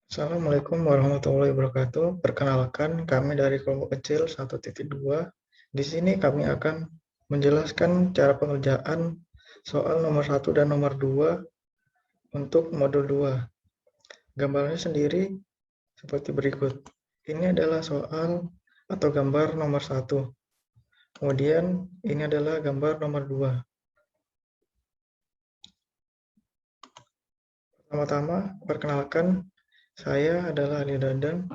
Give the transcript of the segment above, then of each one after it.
Assalamualaikum warahmatullahi wabarakatuh. Perkenalkan, kami dari kelompok kecil 1.2. Di sini kami akan menjelaskan cara pengerjaan soal nomor 1 dan nomor 2 untuk modul 2. Gambarnya sendiri seperti berikut. Ini adalah soal atau gambar nomor 1. Kemudian ini adalah gambar nomor 2. Pertama-tama, perkenalkan, saya adalah Ali Dadan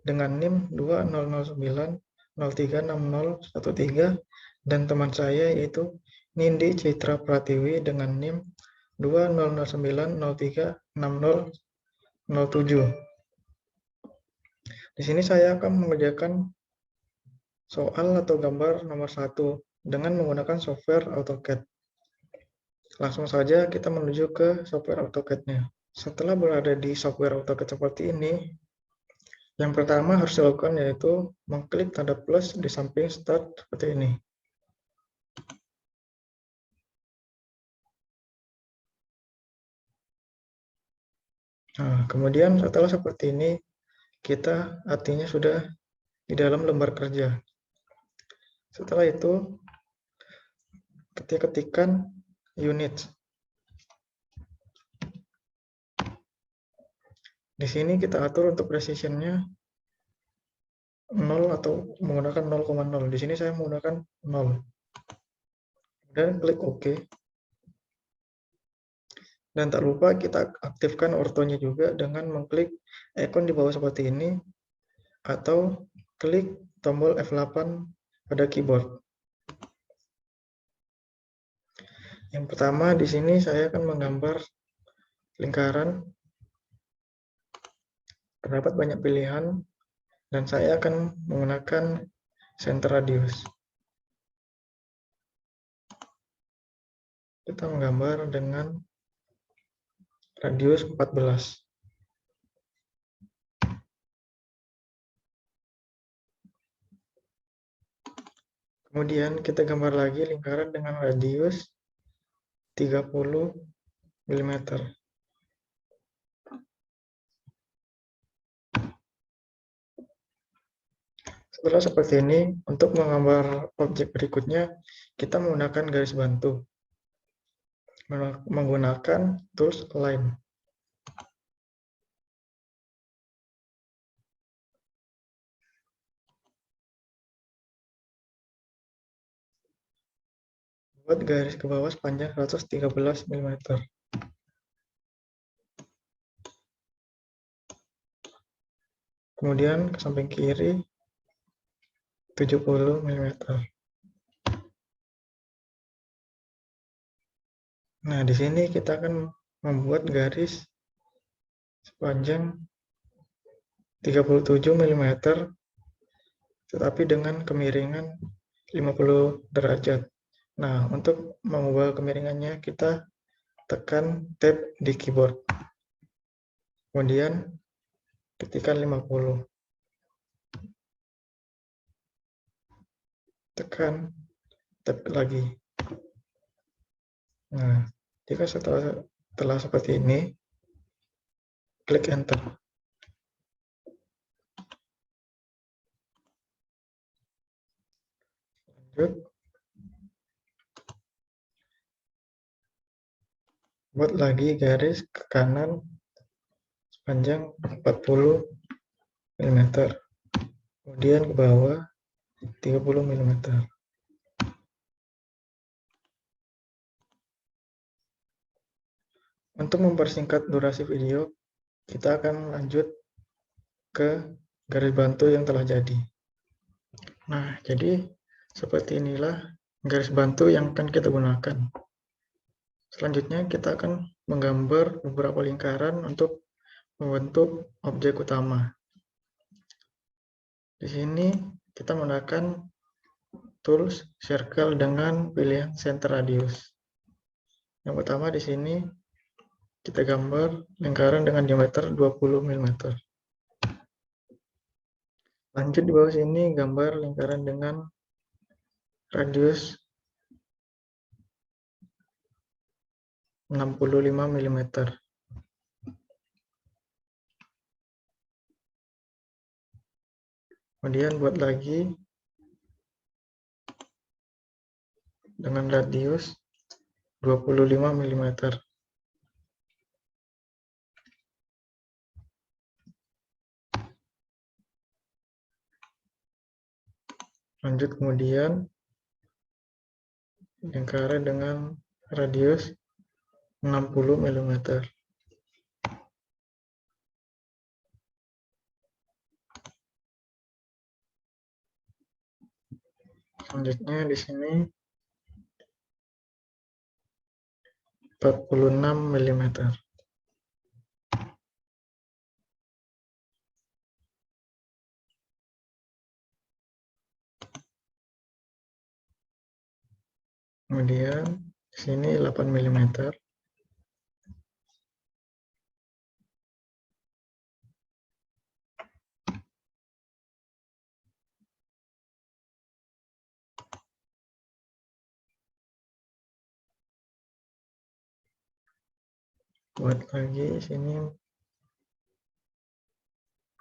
dengan NIM 2009036013 dan teman saya yaitu Nindi Citra Pratiwi dengan NIM 2009036007. Di sini saya akan mengerjakan soal atau gambar nomor 1 dengan menggunakan software AutoCAD. Langsung saja kita menuju ke software AutoCAD-nya. Setelah berada di software AutoCAD seperti ini, yang pertama harus dilakukan yaitu mengklik tanda plus di samping start seperti ini. Nah, kemudian setelah seperti ini, kita artinya sudah di dalam lembar kerja. Setelah itu, kita ketikkan unit. Di sini kita atur untuk precision-nya 0 atau menggunakan 0,0. Di sini saya menggunakan 0. Dan klik OK. Dan tak lupa kita aktifkan ortonya juga dengan mengklik ikon di bawah seperti ini atau klik tombol F8 pada keyboard. Yang pertama di sini saya akan menggambar lingkaran. Terdapat banyak pilihan dan saya akan menggunakan center radius. Kita menggambar dengan radius 14. Kemudian kita gambar lagi lingkaran dengan radius 30 mm. Setelah seperti ini, untuk menggambar objek berikutnya, kita menggunakan garis bantu. Menggunakan tools align. Buat garis ke bawah sepanjang 113 mm. Kemudian ke samping kiri 70 mm. Nah, di sini kita akan membuat garis sepanjang 37 mm, tetapi dengan kemiringan 50 derajat. Nah, untuk mengubah kemiringannya, kita tekan tab di keyboard. Kemudian, ketikkan 50. Tekan tab lagi. Nah, jika setelah seperti ini, klik enter. Lanjut. Buat lagi garis ke kanan sepanjang 40 mm. Kemudian ke bawah 30 mm. Untuk mempersingkat durasi video, kita akan lanjut ke garis bantu yang telah jadi. Nah, jadi seperti inilah garis bantu yang akan kita gunakan. Selanjutnya kita akan menggambar beberapa lingkaran untuk membentuk objek utama. Di sini kita menggunakan tools circle dengan pilihan center radius. Yang pertama di sini kita gambar lingkaran dengan diameter 20 mm. Lanjut di bawah sini gambar lingkaran dengan radius 65 mm. Kemudian buat lagi dengan radius 25 mm. Lanjut kemudian lingkaran dengan radius 60 mm. Selanjutnya di sini 46 mm. Kemudian di sini 8 mm. Buat lagi di sini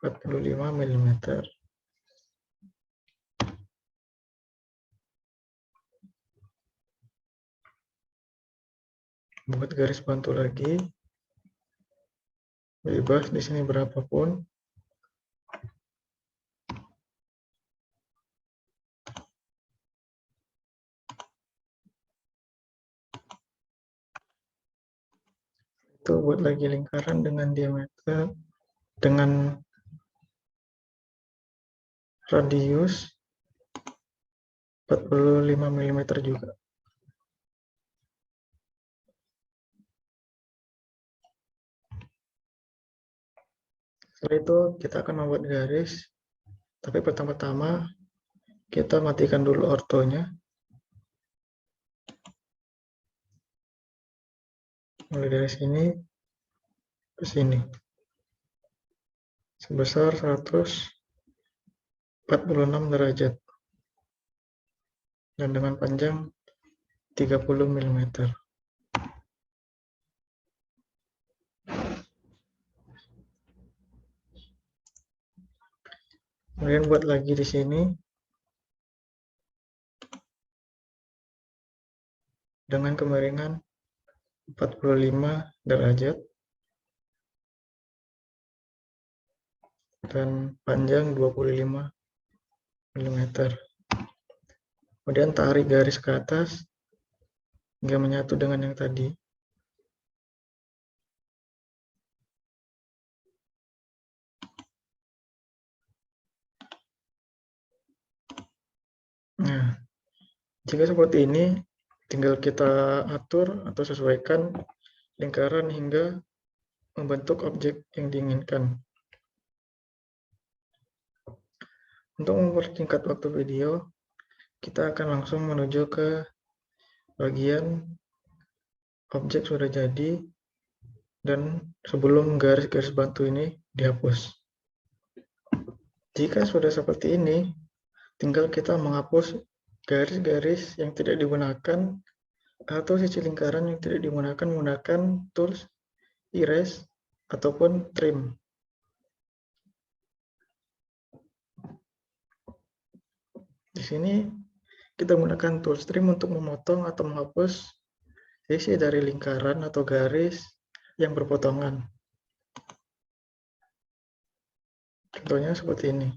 45 mm. Buat garis bantu lagi, bebas di sini berapapun. Itu buat lagi lingkaran dengan diameter, dengan radius 45 mm juga. Setelah itu kita akan membuat garis, tapi pertama-tama kita matikan dulu ortonya. Mulai dari sini ke sini. Sebesar 146 derajat. Dan dengan panjang 30 mm. Kemudian buat lagi di sini dengan kemiringan 45 derajat dan panjang 25 mm. Kemudian tarik garis ke atas hingga menyatu dengan yang tadi. Nah, jika seperti ini, tinggal kita atur atau sesuaikan lingkaran hingga membentuk objek yang diinginkan. Untuk mempersingkat waktu video, kita akan langsung menuju ke bagian objek sudah jadi dan sebelum garis-garis bantu ini dihapus. Jika sudah seperti ini, tinggal kita menghapus garis-garis yang tidak digunakan atau sisi lingkaran yang tidak digunakan menggunakan tools erase ataupun trim. Di sini kita menggunakan tools trim untuk memotong atau menghapus sisi dari lingkaran atau garis yang berpotongan. Contohnya seperti ini.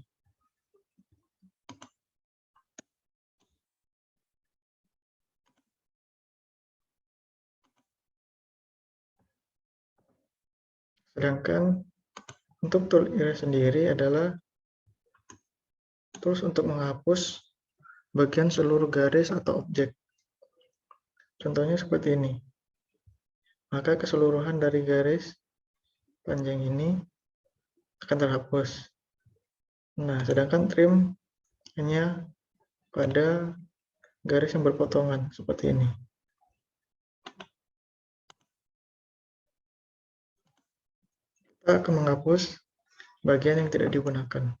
Sedangkan untuk tool erase sendiri adalah tools untuk menghapus bagian seluruh garis atau objek. Contohnya seperti ini. Maka keseluruhan dari garis panjang ini akan terhapus. Nah, sedangkan trim hanya pada garis yang berpotongan seperti ini. Kita akan menghapus bagian yang tidak digunakan.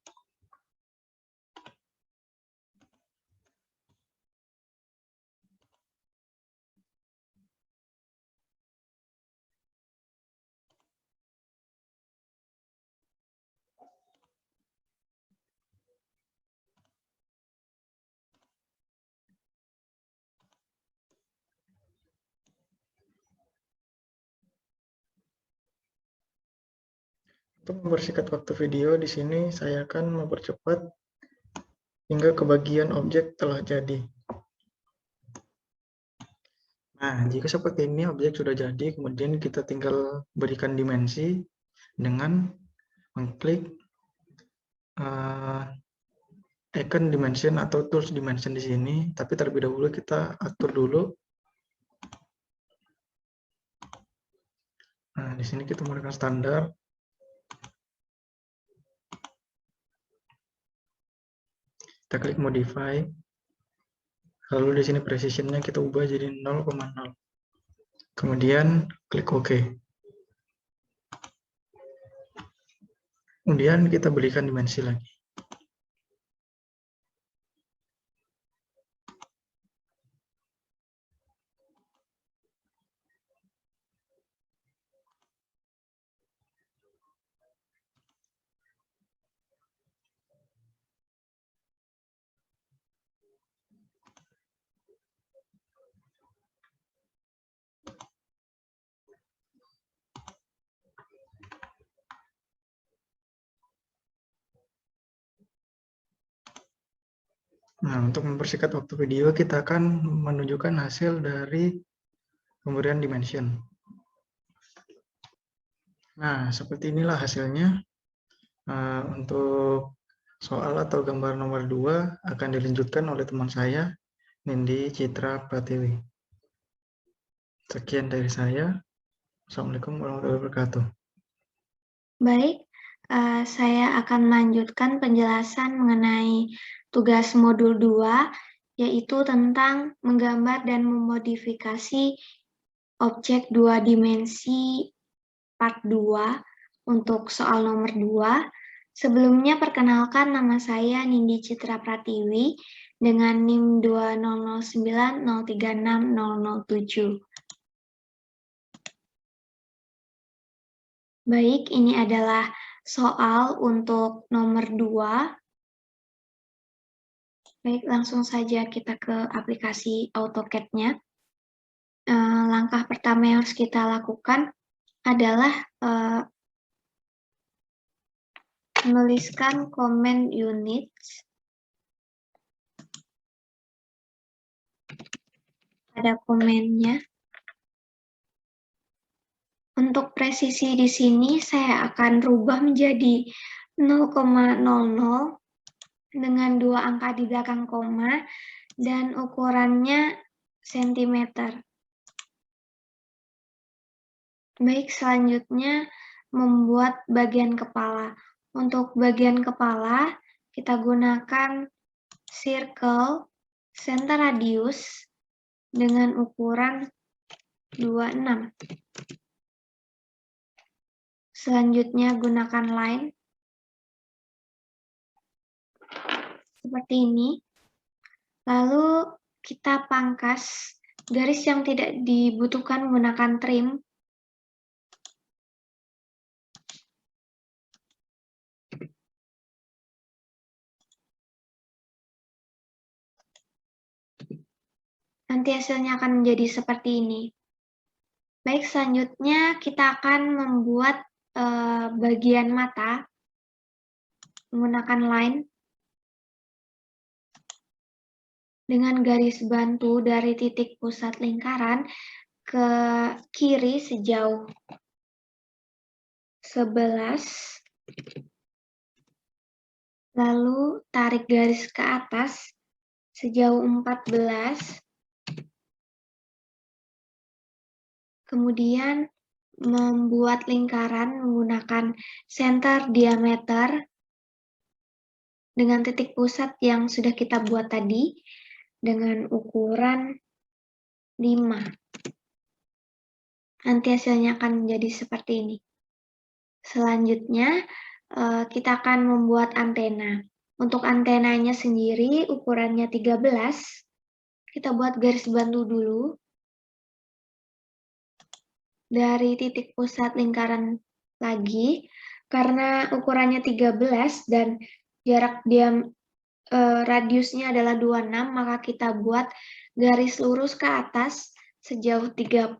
Untuk mempersingkat waktu video, di sini saya akan mempercepat hingga ke bagian objek telah jadi. Nah, jika seperti ini objek sudah jadi, kemudian kita tinggal berikan dimensi dengan mengklik icon dimension atau tools dimension di sini. Tapi terlebih dahulu kita atur dulu. Nah, di sini kita menggunakan standar. Kita klik modify. Lalu di sini precision-nya kita ubah jadi 0,0. Kemudian klik OK. Kemudian kita berikan dimensi lagi. Nah, untuk mempersingkat waktu video, kita akan menunjukkan hasil dari pemberian dimension. Nah, seperti inilah hasilnya. Untuk soal atau gambar nomor 2 akan dilanjutkan oleh teman saya, Nindi Citra Pratiwi. Sekian dari saya. Assalamualaikum warahmatullahi wabarakatuh. Baik, saya akan melanjutkan penjelasan mengenai tugas modul 2, yaitu tentang menggambar dan memodifikasi objek 2 dimensi part 2 untuk soal nomor 2. Sebelumnya perkenalkan, nama saya Nindi Citra Pratiwi dengan NIM 20090360007. Baik, ini adalah soal untuk nomor 2. Baik, langsung saja kita ke aplikasi AutoCAD-nya. Langkah pertama yang harus kita lakukan adalah menuliskan command units pada komennya. Untuk presisi di sini saya akan rubah menjadi 0,00 dengan 2 angka di belakang koma dan ukurannya cm. Baik, selanjutnya membuat bagian kepala. Untuk bagian kepala kita gunakan circle center radius dengan ukuran 26. Selanjutnya gunakan line seperti ini. Lalu kita pangkas garis yang tidak dibutuhkan menggunakan trim. Nanti hasilnya akan menjadi seperti ini. Baik, selanjutnya kita akan membuat bagian mata menggunakan line dengan garis bantu dari titik pusat lingkaran ke kiri sejauh 11, lalu tarik garis ke atas sejauh 14, kemudian membuat lingkaran menggunakan center diameter dengan titik pusat yang sudah kita buat tadi dengan ukuran 5. Nanti hasilnya akan menjadi seperti ini. Selanjutnya kita akan membuat antena. Untuk antenanya sendiri ukurannya 13. Kita buat garis bantu dulu. Dari titik pusat lingkaran lagi, karena ukurannya 13 dan jarak radiusnya adalah 26, maka kita buat garis lurus ke atas sejauh 39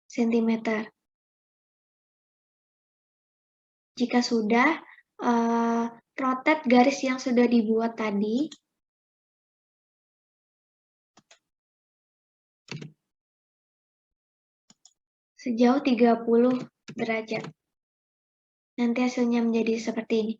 cm. Jika sudah, rotate garis yang sudah dibuat tadi sejauh 30 derajat. Nanti hasilnya menjadi seperti ini.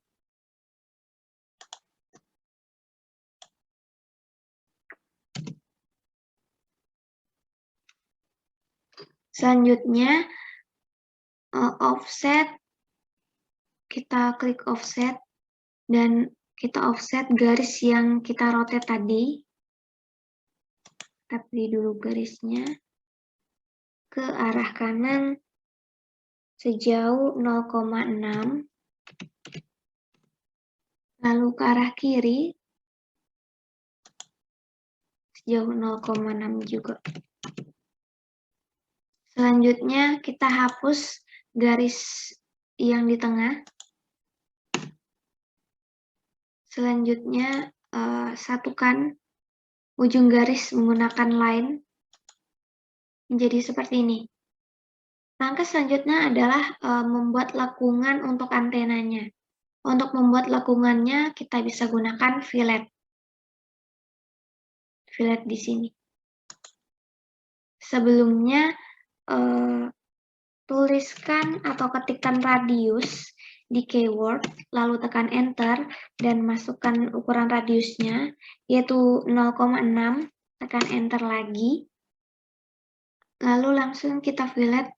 Selanjutnya, offset, kita klik offset, dan kita offset garis yang kita rotate tadi. Kita pilih dulu garisnya ke arah kanan sejauh 0,6, lalu ke arah kiri sejauh 0,6 juga. Selanjutnya kita hapus garis yang di tengah. Selanjutnya satukan ujung garis menggunakan line menjadi seperti ini. Langkah selanjutnya adalah membuat lekungan untuk antenanya. Untuk membuat lekungannya kita bisa gunakan fillet. Fillet di sini. Sebelumnya tuliskan atau ketikkan radius di keyword, lalu tekan enter dan masukkan ukuran radiusnya, yaitu 0,6, tekan enter lagi, lalu langsung kita fillet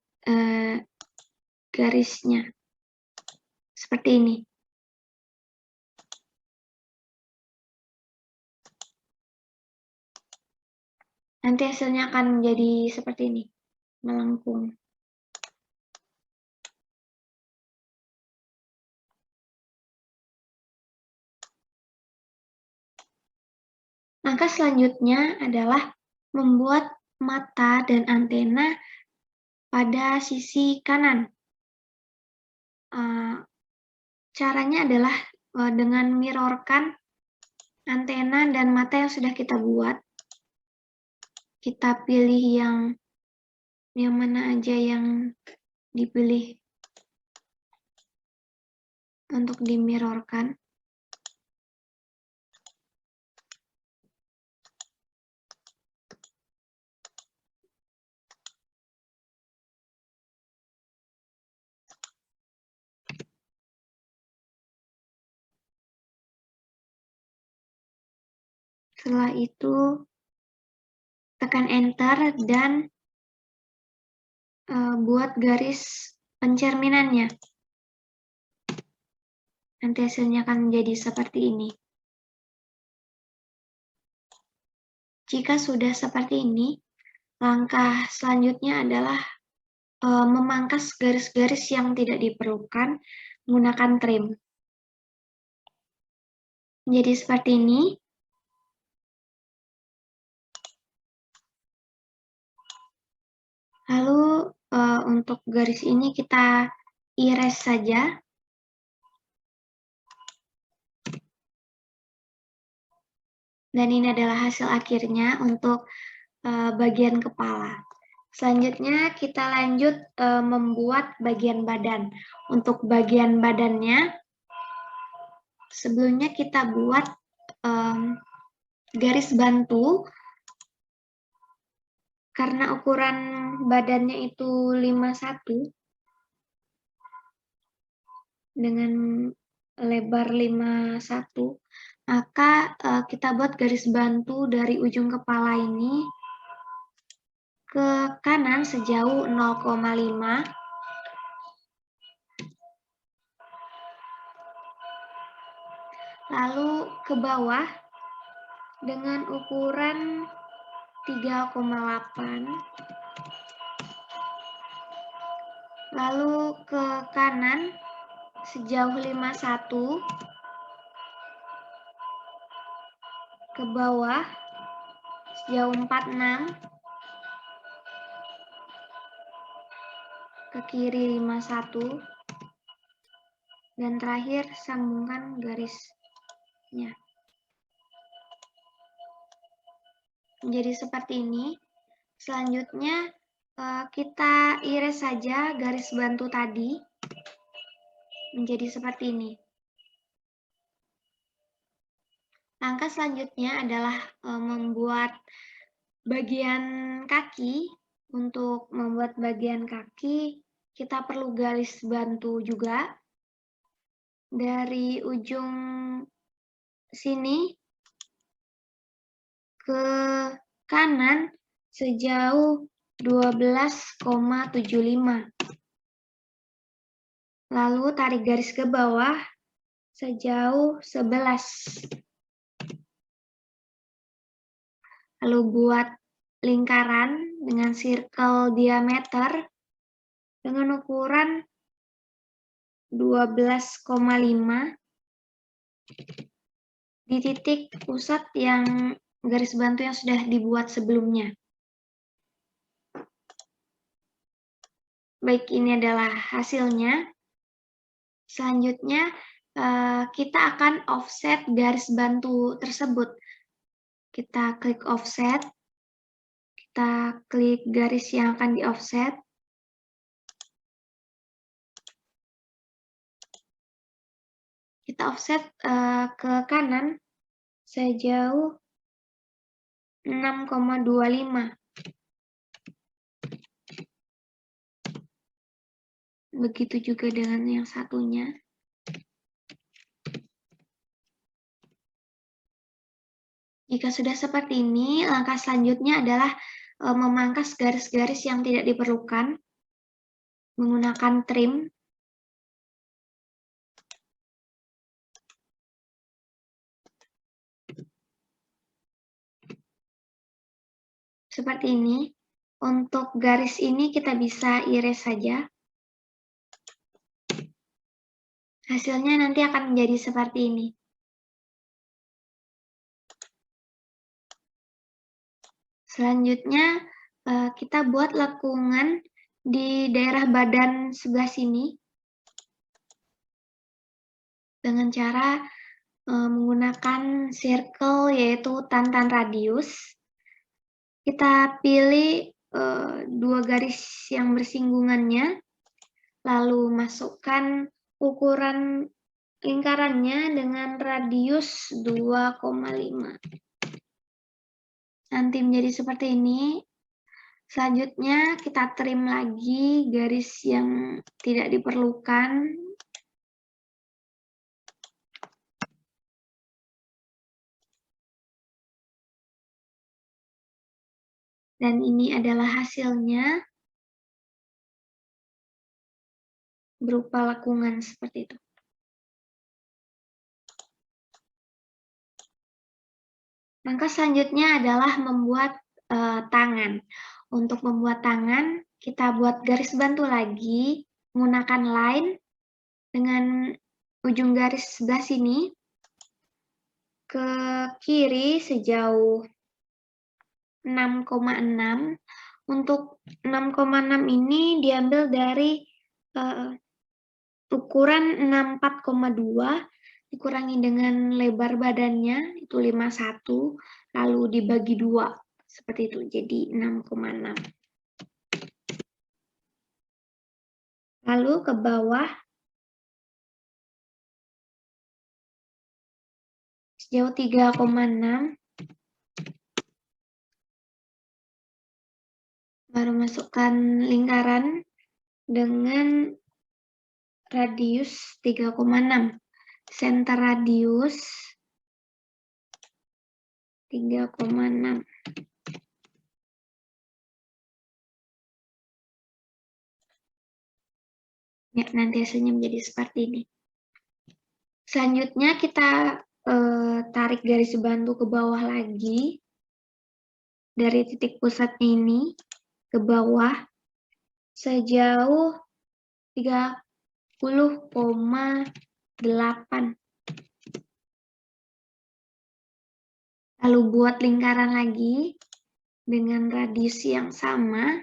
garisnya, seperti ini. Nanti hasilnya akan menjadi seperti ini, melengkung. Langkah selanjutnya adalah membuat mata dan antena pada sisi kanan. Caranya adalah dengan mirrorkan antena dan mata yang sudah kita buat. Kita pilih yang mana aja yang dipilih untuk dimirrorkan. Setelah itu, tekan enter dan buat garis pencerminannya. Nanti hasilnya akan menjadi seperti ini. Jika sudah seperti ini, langkah selanjutnya adalah memangkas garis-garis yang tidak diperlukan menggunakan trim. Menjadi seperti ini. Lalu untuk garis ini kita erase saja. Dan ini adalah hasil akhirnya untuk bagian kepala. Selanjutnya kita lanjut membuat bagian badan. Untuk bagian badannya, sebelumnya kita buat garis bantu. Karena ukuran badannya itu 51 dengan lebar 51, maka kita buat garis bantu dari ujung kepala ini ke kanan sejauh 0,5, lalu ke bawah dengan ukuran 3,8, lalu ke kanan sejauh 51, ke bawah sejauh 46, ke kiri 51, dan terakhir sambungkan garisnya. Menjadi seperti ini. Selanjutnya kita erase saja garis bantu tadi. menjadi seperti ini. Langkah selanjutnya adalah membuat bagian kaki. Untuk membuat bagian kaki, kita perlu garis bantu juga. Dari ujung sini ke kanan sejauh 12,75. Lalu tarik garis ke bawah sejauh 11. Lalu buat lingkaran dengan circle diameter dengan ukuran 12,5 di titik pusat yang garis bantu yang sudah dibuat sebelumnya. Baik, ini adalah hasilnya. Selanjutnya, kita akan offset garis bantu tersebut. Kita klik offset. Kita klik garis yang akan di-offset. Kita offset ke kanan sejauh 6,25. Begitu juga dengan yang satunya. Jika sudah seperti ini, langkah selanjutnya adalah memangkas garis-garis yang tidak diperlukan menggunakan trim. Seperti ini. Untuk garis ini kita bisa iris saja. Hasilnya nanti akan menjadi seperti ini. Selanjutnya, kita buat lekungan di daerah badan sebelah sini dengan cara menggunakan circle, yaitu tantan radius. Kita pilih 2 garis yang bersinggungannya, lalu masukkan ukuran lingkarannya dengan radius 2,5. Nanti menjadi seperti ini. Selanjutnya kita trim lagi garis yang tidak diperlukan. Dan ini adalah hasilnya berupa lekungan seperti itu. Langkah selanjutnya adalah membuat tangan. Untuk membuat tangan, kita buat garis bantu lagi, menggunakan line dengan ujung garis sebelah sini ke kiri sejauh 6,6. Untuk 6,6 ini diambil dari ukuran 64,2 dikurangi dengan lebar badannya itu 51, lalu dibagi 2 seperti itu, jadi 6,6. Lalu ke bawah sejauh 3,6, baru masukkan lingkaran dengan radius 3,6. Center radius 3,6. Ya, nanti hasilnya menjadi seperti ini. Selanjutnya kita tarik garis bantu ke bawah lagi. Dari titik pusat ini ke bawah sejauh 30,8. Lalu buat lingkaran lagi dengan radius yang sama,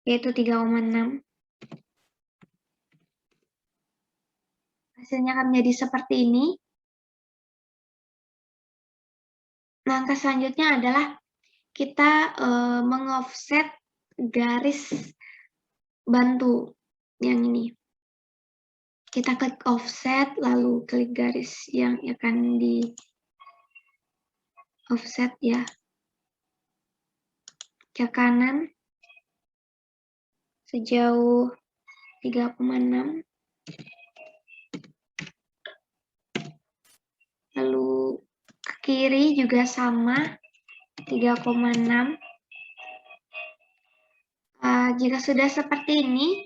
yaitu 3,6. Hasilnya akan menjadi seperti ini. Langkah selanjutnya adalah kita mengoffset garis bantu yang ini. kita klik offset, lalu klik garis yang akan di offset ya, ke kanan sejauh 3,6. Lalu ke kiri juga sama, 3,6. Jika sudah seperti ini,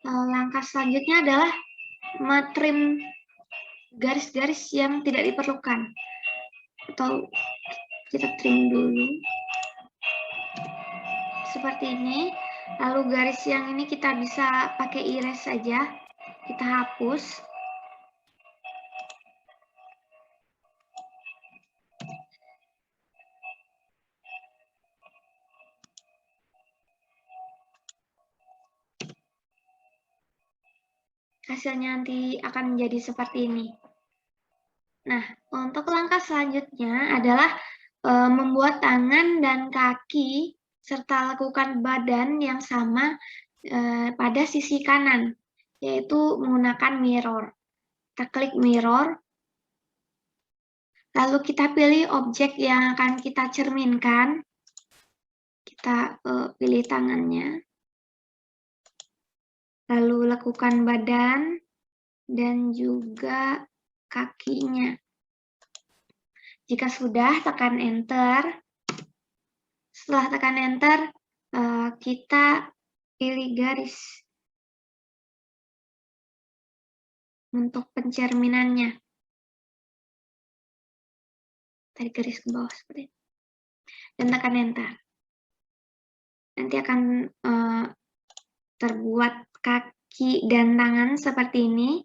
langkah selanjutnya adalah metrim garis-garis yang tidak diperlukan. Atau kita trim dulu. Seperti ini. Lalu garis yang ini kita bisa pakai erase saja. Kita hapus. Hasilnya nanti akan menjadi seperti ini. Nah, untuk langkah selanjutnya adalah membuat tangan dan kaki serta lakukan badan yang sama pada sisi kanan, yaitu menggunakan mirror. Kita klik mirror, lalu kita pilih objek yang akan kita cerminkan. Kita pilih tangannya. Lalu lakukan badan dan juga kakinya. Jika sudah, tekan enter. Setelah tekan enter, kita pilih garis untuk pencerminannya. Tarik garis ke bawah seperti ini. Dan tekan enter. Nanti akan terbuat kaki dan tangan seperti ini.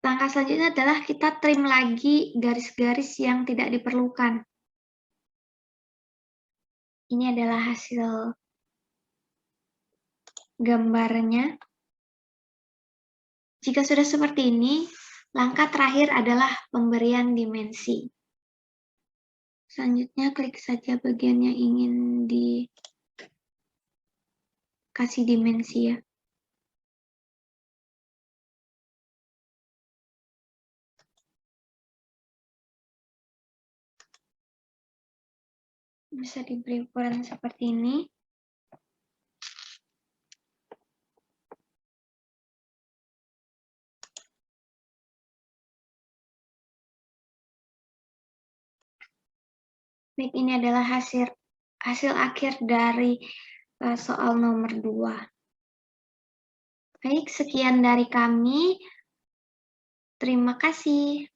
Langkah selanjutnya adalah kita trim lagi garis-garis yang tidak diperlukan. Ini adalah hasil gambarnya. Jika sudah seperti ini, langkah terakhir adalah pemberian dimensi. Selanjutnya klik saja bagian yang ingin dikasih dimensi ya. Bisa diberi ukuran seperti ini. Baik, ini adalah hasil akhir dari soal nomor 2. Baik, sekian dari kami. Terima kasih.